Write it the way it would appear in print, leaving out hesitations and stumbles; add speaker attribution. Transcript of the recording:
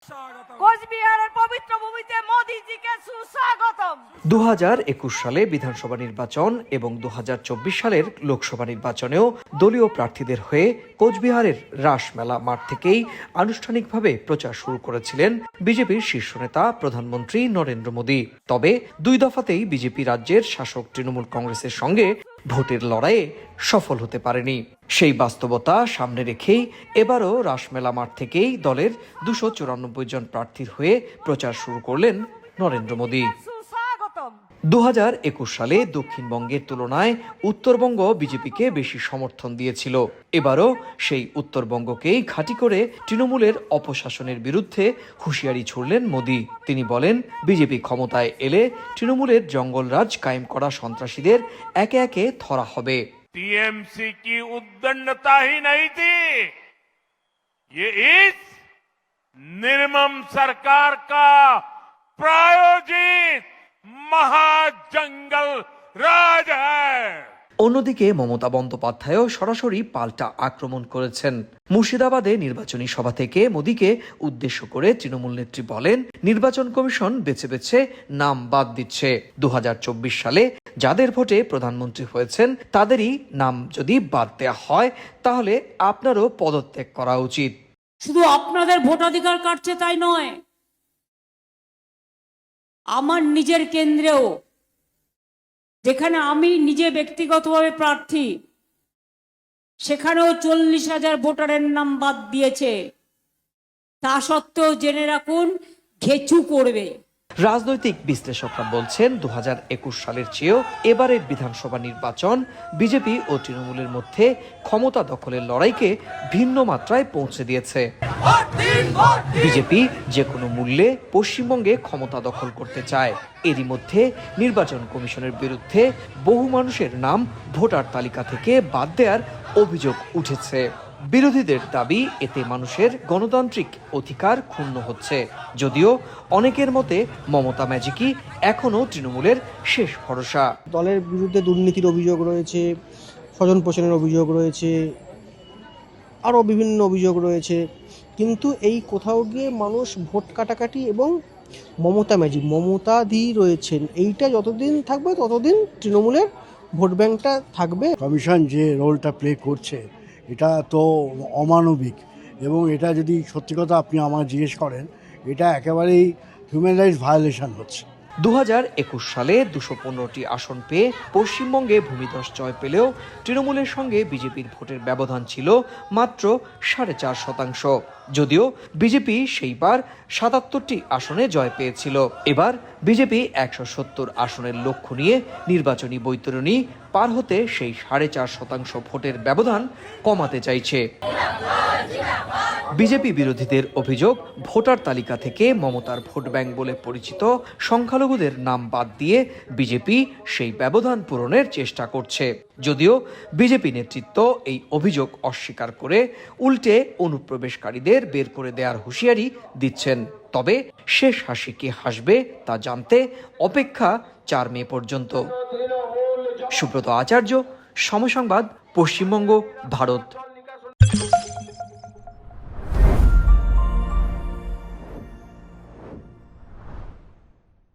Speaker 1: কোচবিহারের পবিত্র ভূমিতে মোদিজিকে সুস্বাগতম।
Speaker 2: 2021 সালে বিধানসভা নির্বাচন এবং 2024 সালের লোকসভা নির্বাচনেও দলীয় প্রার্থীদের হয়ে কোচবিহারের রাসমেলা মাঠ থেকেই আনুষ্ঠানিকভাবে প্রচার শুরু করেছিলেন বিজেপির শীর্ষ নেতা প্রধানমন্ত্রী নরেন্দ্র মোদী। তবে দুই দফাতেই বিজেপি রাজ্যের শাসক তৃণমূল কংগ্রেসের সঙ্গে ভোটের লড়াইয়ে সফল হতে পারেনি। সেই বাস্তবতা সামনে রেখেই এবারও রাসমেলা মাঠ থেকেই দলের 294 জন প্রার্থীর হয়ে প্রচার শুরু করলেন নরেন্দ্র মোদী। 2021 সালে দক্ষিণবঙ্গের তুলনায় উত্তরবঙ্গ বিজেপিকে বেশি সমর্থন দিয়েছিল। এবারও সেই উত্তরবঙ্গকেই ঘাঁটি করে তৃণমূলের অপশাসনের বিরুদ্ধে হুঁশিয়ারি ছুড়লেন মোদী। তিনি বলেন, বিজেপি ক্ষমতায় এলে তৃণমূলের জঙ্গলরাজ কায়েম করা সন্ত্রাসীদের একে একে ধরা হবে।
Speaker 3: टीएमसी की उद्दंडता ही नहीं थी, ये इस निर्मम सरकार का प्रायोजित महाजंगल राज है।
Speaker 2: অন্যদিকে মমতা বন্দ্যোপাধ্যায়ও সরাসরি পাল্টা আক্রমণ করেছেন। মুর্শিদাবাদে নির্বাচনী সভা থেকে মোদীকে উদ্দেশ্য করে তৃণমূল নেত্রী বলেন, নির্বাচন কমিশন বেছে বেছে নাম বাদ দিচ্ছে। 2024 সালে যাদের ভোটে প্রধানমন্ত্রী হয়েছেন তাদেরই নাম যদি বাদ দেওয়া হয় তাহলে আপনারও পদত্যাগ করা উচিত।
Speaker 4: শুধু আপনাদের ভোটাধিকার কাটছে তাই নয়, আমার নিজের কেন্দ্রেও যেখানে আমি নিজে ব্যক্তিগতভাবে প্রার্থী সেখানেও 40,000 ভোটারের নাম বাদ দিয়েছে। তা সত্ত্বেও জেনে রাখুন, ঘেচু করবে।
Speaker 2: রাজনৈতিক বিশ্লেষকরা বলছেন 2021 সালের চেয়েও এবারের বিধানসভা নির্বাচন বিজেপি ও তৃণমূলের মধ্যে ক্ষমতা দখলের লড়াইকে ভিন্ন মাত্রায় পৌঁছে দিয়েছে। বিজেপি যে কোনো মূল্যে পশ্চিমবঙ্গে ক্ষমতা দখল করতে চায়। এরই মধ্যে নির্বাচন কমিশনের বিরুদ্ধে বহু মানুষের নাম ভোটার তালিকা থেকে বাদ দেওয়ার অভিযোগ উঠেছে। বিরোধীদের দাবি, এতে মানুষের গণতান্ত্রিক অধিকার ক্ষুণ্ণ হচ্ছে। যদিও অনেকের মতে মমতা ম্যাজিকই এখনো তৃণমূলের শেষ ভরসা।
Speaker 5: দলের বিরুদ্ধে দুর্নীতির অভিযোগ রয়েছে, স্বজন পোষণের অভিযোগ রয়েছে, আরও বিভিন্ন অভিযোগ রয়েছে, কিন্তু এই কোথাও গিয়ে মানুষ ভোট কাটাকাটি এবং মমতা ম্যাজিক, মমতাদি রয়েছেন, এইটা যতদিন থাকবে ততদিন তৃণমূলের ভোট ব্যাংকটা থাকবে।
Speaker 6: কমিশন যে রোলটা প্লে করছে এটা তো অমানবিক, এবং এটা যদি সত্যি কথা আপনি আমার জিজ্ঞেস করেন, এটা একেবারেই হিউম্যান রাইটস ভায়োলেশন হচ্ছে।
Speaker 2: 2021 সালে 215টি আসন পেয়ে পশ্চিমবঙ্গে ভূমিধস জয় পেলেও তৃণমূলের সঙ্গে বিজেপির ভোটের ব্যবধান ছিল মাত্র 4.5%। যদিও বিজেপি সেইবার 77টি আসনে জয় পেয়েছিল। এবার বিজেপি 170 আসনের লক্ষ্য নিয়ে নির্বাচনী বৈতরণী পার হতে সেই 4.5% ভোটের ব্যবধান কমাতে চাইছে। বিজেপি বিরোধীদের অভিযোগ, ভোটার তালিকা থেকে মমতার ভোট ব্যাংক বলে পরিচিত সংখ্যালঘুদের নাম বাদ দিয়ে বিজেপি সেই ব্যবধান পূরণের চেষ্টা করছে। যদিও বিজেপি নেতৃত্ব এই অভিযোগ অস্বীকার করে উল্টে অনুপ্রবেশকারীদের বের করে দেওয়ার হুঁশিয়ারি দিচ্ছেন। তবে শেষ হাসি কে হাসবে তা জানতে অপেক্ষা 4 মে পর্যন্ত। সুব্রত আচার্য, সময় সংবাদ, পশ্চিমবঙ্গ, ভারত।